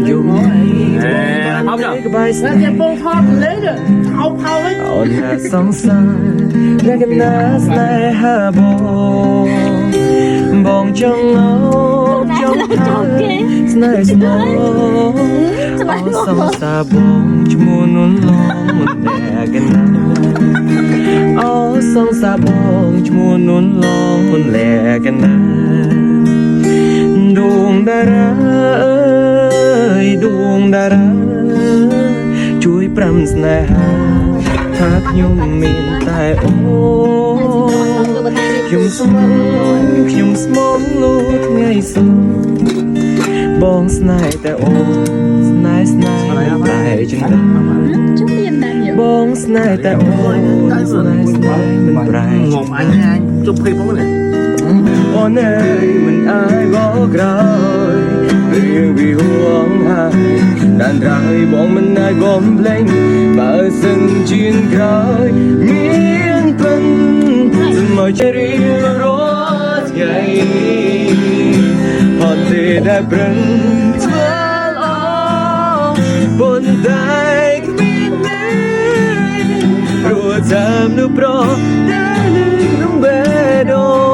dùng Không nhở? cái bài Là tiền bông thọt lấy được tháo tháo ấy ở nhà song sang ra cái nát này hà bong trong áo trong thao này snow ở sông xa bong chung nôn long một đẻ cái nát ở sông xa bong chung nôn long một lẻ cái nát đuông đà ra ơi đuông đà raជួយប្រាំស្នេហាថាខ្ញុំមានតែអូខ្ញុំស្មងលូថ្ងៃសុខបងស្នេហ៍តែអូស្នេហ៍តែចិនដា Chút điên đã nhiều បងស្នេហ៍តែអូស្នេហ៍មិនប្រែ Ngộp anh chụp phim không này អូនអើយមិនអាយបោកក្រោយរឿងវាហួងហើយដានរយបងមិនអាយបំភ្លេងបើសិនជាក្រោយមានពិនស្មើជារៀងរាល់ថ្ងៃអត់ទេដែលប្រឹងធ្វើល្អប៉ុន្តែគ្មានទេព្រោះចាំនៅប្រតែនឹងបេះដូង